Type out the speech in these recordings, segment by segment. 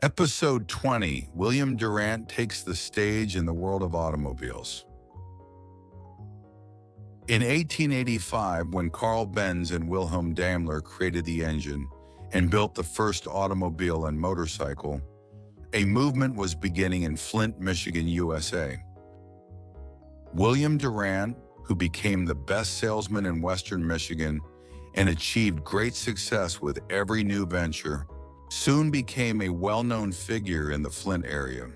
Episode 20, William Durant takes the stage in the world of automobiles. In 1885, when Carl Benz and Wilhelm Daimler created the engine and built the first automobile and motorcycle, a movement was beginning in Flint, Michigan, USA. William Durant, who became the best salesman in Western Michigan and achieved great success with every new venture, soon became a well-known figure in the Flint area.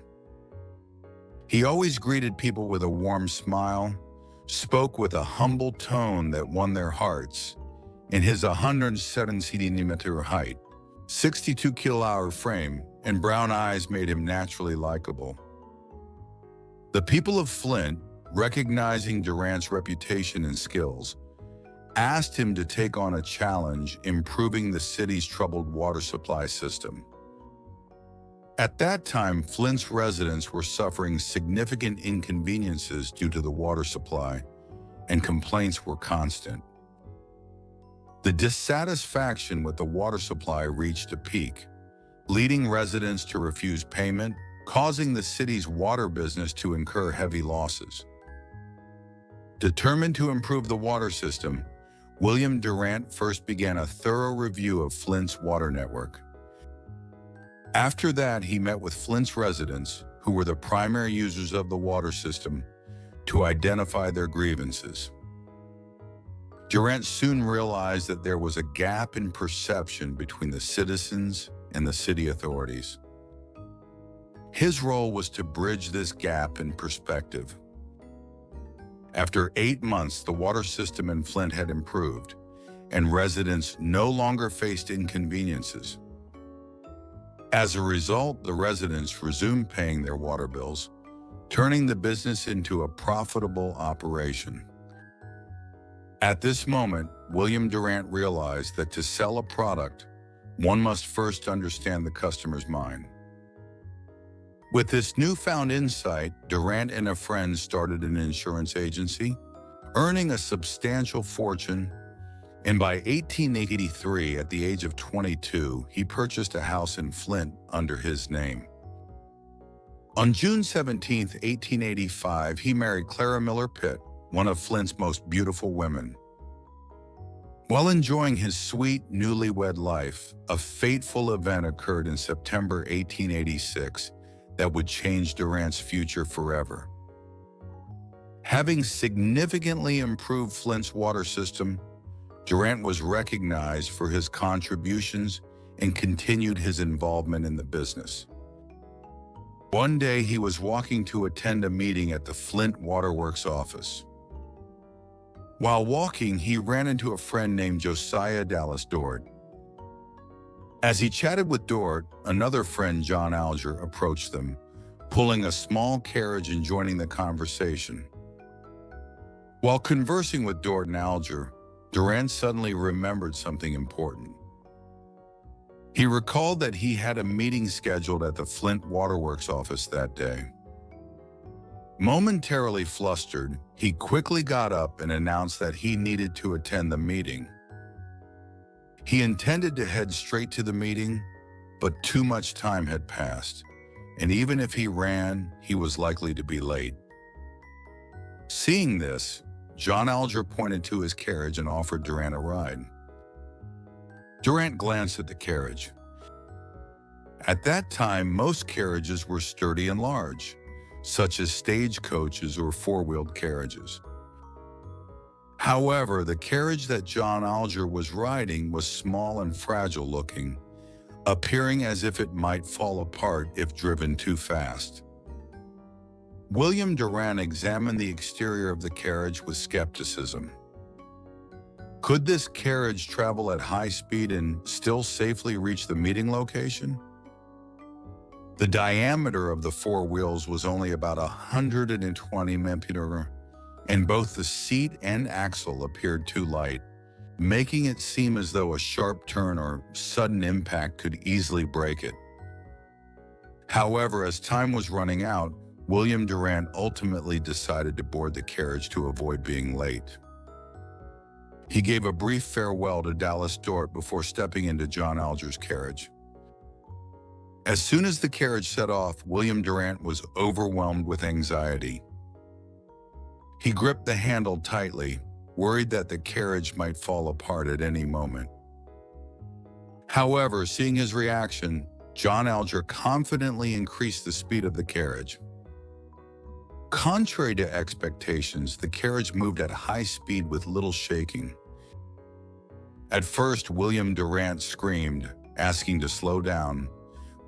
He always greeted people with a warm smile, spoke with a humble tone that won their hearts, and his 107 centimeter height, 62 kilowatt frame, and brown eyes made him naturally likable. The people of Flint, recognizing Durant's reputation and skills, asked him to take on a challenge improving the city's troubled water supply system. At that time, Flint's residents were suffering significant inconveniences due to the water supply, and complaints were constant. The dissatisfaction with the water supply reached a peak, leading residents to refuse payment, causing the city's water business to incur heavy losses. Determined to improve the water system, William Durant first began a thorough review of Flint's water network. After that, he met with Flint's residents, who were the primary users of the water system, to identify their grievances. Durant soon realized that there was a gap in perception between the citizens and the city authorities. His role was to bridge this gap in perspective. After 8 months, the water system in Flint had improved, and residents no longer faced inconveniences. As a result, the residents resumed paying their water bills, turning the business into a profitable operation. At this moment, William Durant realized that to sell a product, one must first understand the customer's mind. With this newfound insight, Durant and a friend started an insurance agency, earning a substantial fortune, and by 1883, at the age of 22, he purchased a house in Flint under his name. On June 17, 1885, he married Clara Miller Pitt, one of Flint's most beautiful women. While enjoying his sweet, newlywed life, a fateful event occurred in September 1886 that would change Durant's future forever. Having significantly improved Flint's water system, Durant was recognized for his contributions and continued his involvement in the business. One day, he was walking to attend a meeting at the Flint Waterworks office. While walking, he ran into a friend named Josiah Dallas Dort. As he chatted with Dort, another friend, John Alger, approached them, pulling a small carriage and joining the conversation. While conversing with Dort and Alger, Durant suddenly remembered something important. He recalled that he had a meeting scheduled at the Flint Waterworks office that day. Momentarily flustered, he quickly got up and announced that he needed to attend the meeting. He intended to head straight to the meeting, but too much time had passed, and even if he ran, he was likely to be late. Seeing this, John Alger pointed to his carriage and offered Durant a ride. Durant glanced at the carriage. At that time, most carriages were sturdy and large, such as stagecoaches or four-wheeled carriages. However, the carriage that John Alger was riding was small and fragile looking, appearing as if it might fall apart if driven too fast. William Durant examined the exterior of the carriage with skepticism. Could this carriage travel at high speed and still safely reach the meeting location? The diameter of the four wheels was only about 120 mm, and both the seat and axle appeared too light, making it seem as though a sharp turn or sudden impact could easily break it. However, as time was running out, William Durant ultimately decided to board the carriage to avoid being late. He gave a brief farewell to Dallas Dort before stepping into John Alger's carriage. As soon as the carriage set off, William Durant was overwhelmed with anxiety. He gripped the handle tightly, worried that the carriage might fall apart at any moment. However, seeing his reaction, John Alger confidently increased the speed of the carriage. Contrary to expectations, the carriage moved at high speed with little shaking. At first, William Durant screamed, asking to slow down,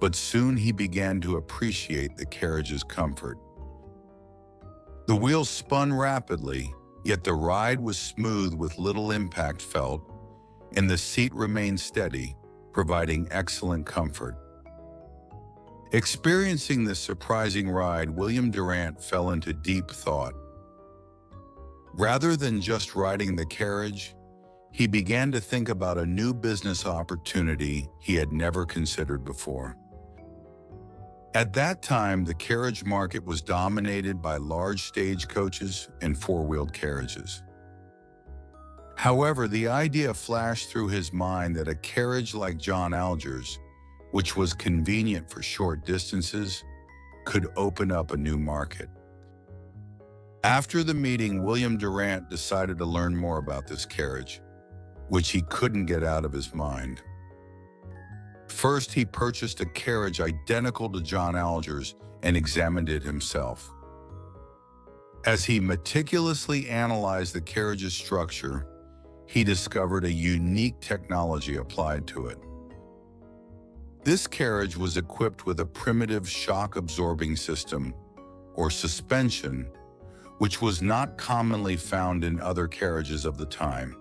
but soon he began to appreciate the carriage's comfort. The wheels spun rapidly, yet the ride was smooth with little impact felt, and the seat remained steady, providing excellent comfort. Experiencing this surprising ride, William Durant fell into deep thought. Rather than just riding the carriage, he began to think about a new business opportunity he had never considered before. At that time, the carriage market was dominated by large stagecoaches and four-wheeled carriages. However, the idea flashed through his mind that a carriage like John Alger's, which was convenient for short distances, could open up a new market. After the meeting, William Durant decided to learn more about this carriage, which he couldn't get out of his mind. First, he purchased a carriage identical to John Alger's and examined it himself. As he meticulously analyzed the carriage's structure, he discovered a unique technology applied to it. This carriage was equipped with a primitive shock-absorbing system, or suspension, which was not commonly found in other carriages of the time.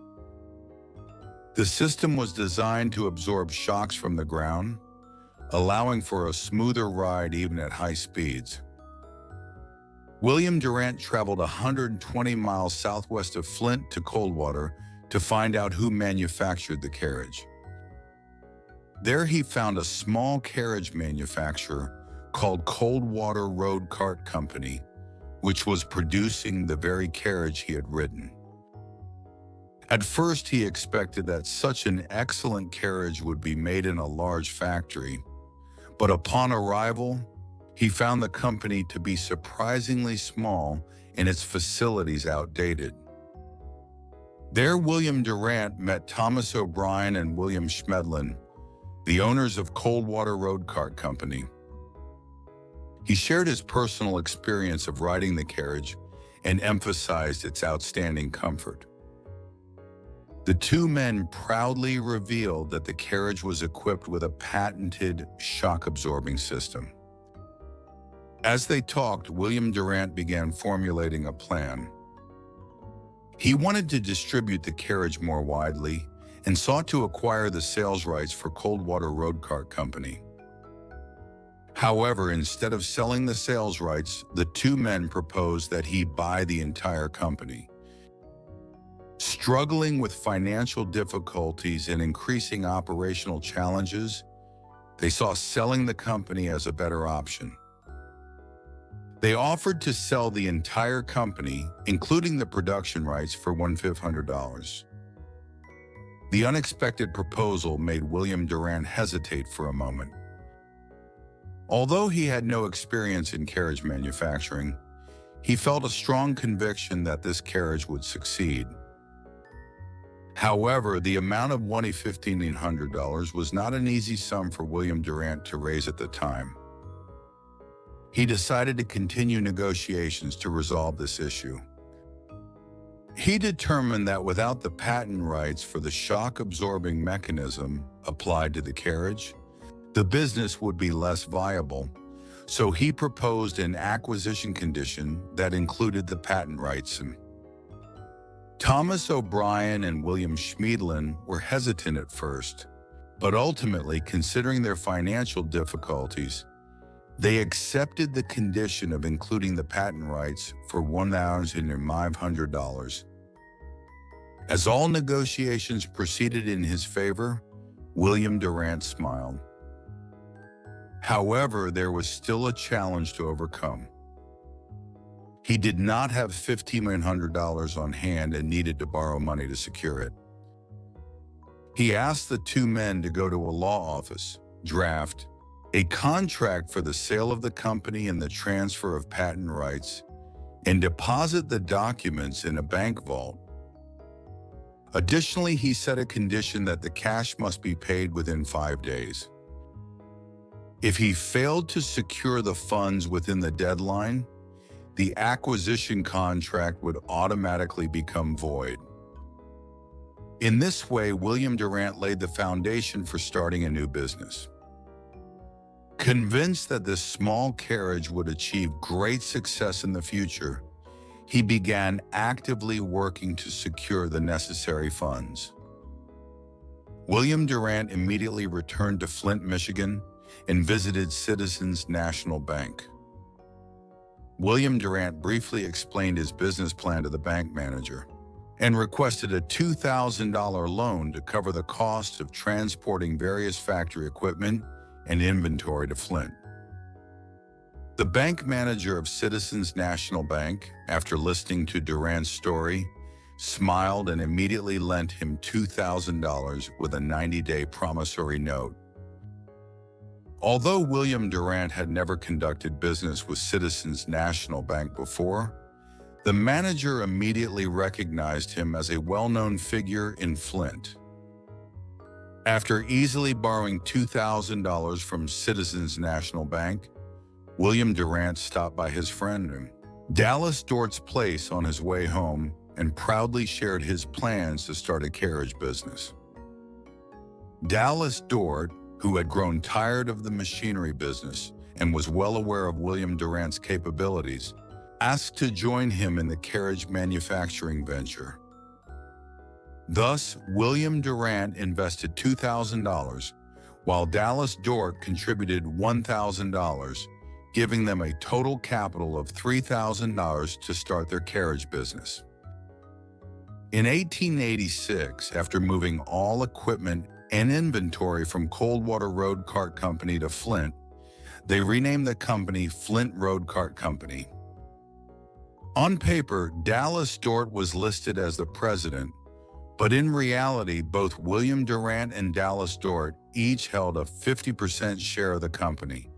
The system was designed to absorb shocks from the ground, allowing for a smoother ride even at high speeds. William Durant traveled 120 miles southwest of Flint to Coldwater to find out who manufactured the carriage. There he found a small carriage manufacturer called Coldwater Road Cart Company, which was producing the very carriage he had ridden. At first, he expected that such an excellent carriage would be made in a large factory, but upon arrival, he found the company to be surprisingly small and its facilities outdated. There, William Durant met Thomas O'Brien and William Schmedlin, the owners of Coldwater Road Cart Company. He shared his personal experience of riding the carriage and emphasized its outstanding comfort. The two men proudly revealed that the carriage was equipped with a patented shock-absorbing system. As they talked, William Durant began formulating a plan. He wanted to distribute the carriage more widely and sought to acquire the sales rights for Coldwater Road Cart Company. However, instead of selling the sales rights, the two men proposed that he buy the entire company. Struggling with financial difficulties and increasing operational challenges, they saw selling the company as a better option. They offered to sell the entire company, including the production rights, for $1,500. The unexpected proposal made William Durant hesitate for a moment. Although he had no experience in carriage manufacturing, he felt a strong conviction that this carriage would succeed. However, the amount of $1,500 was not an easy sum for William Durant to raise at the time. He decided to continue negotiations to resolve this issue. He determined that without the patent rights for the shock-absorbing mechanism applied to the carriage, the business would be less viable, so he proposed an acquisition condition that included the patent rights. Thomas O'Brien and William Schmedlin were hesitant at first, but ultimately, considering their financial difficulties, they accepted the condition of including the patent rights for $1,500. As all negotiations proceeded in his favor, William Durant smiled. However, there was still a challenge to overcome. He did not have $1,500 on hand and needed to borrow money to secure it. He asked the two men to go to a law office, draft, a contract for the sale of the company and the transfer of patent rights, and deposit the documents in a bank vault. Additionally, he set a condition that the cash must be paid within 5 days. If he failed to secure the funds within the deadline, the acquisition contract would automatically become void. In this way, William Durant laid the foundation for starting a new business. Convinced that this small carriage would achieve great success in the future, he began actively working to secure the necessary funds. William Durant immediately returned to Flint, Michigan, and visited Citizens National Bank. William Durant briefly explained his business plan to the bank manager and requested a $2,000 loan to cover the costs of transporting various factory equipment and inventory to Flint. The bank manager of Citizens National Bank, after listening to Durant's story, smiled and immediately lent him $2,000 with a 90-day promissory note. Although William Durant had never conducted business with Citizens National Bank before, the manager immediately recognized him as a well-known figure in Flint. After easily borrowing $2,000 from Citizens National Bank, William Durant stopped by his friend in Dallas Dort's place on his way home and proudly shared his plans to start a carriage business. Dallas Dort, who had grown tired of the machinery business and was well aware of William Durant's capabilities, asked to join him in the carriage manufacturing venture. Thus, William Durant invested $2,000, while Dallas Dort contributed $1,000, giving them a total capital of $3,000 to start their carriage business. In 1886, after moving all equipment and inventory from Coldwater Road Cart Company to Flint, they renamed the company Flint Road Cart Company. On paper, Dallas Dort was listed as the president, but in reality, both William Durant and Dallas Dort each held a 50% share of the company.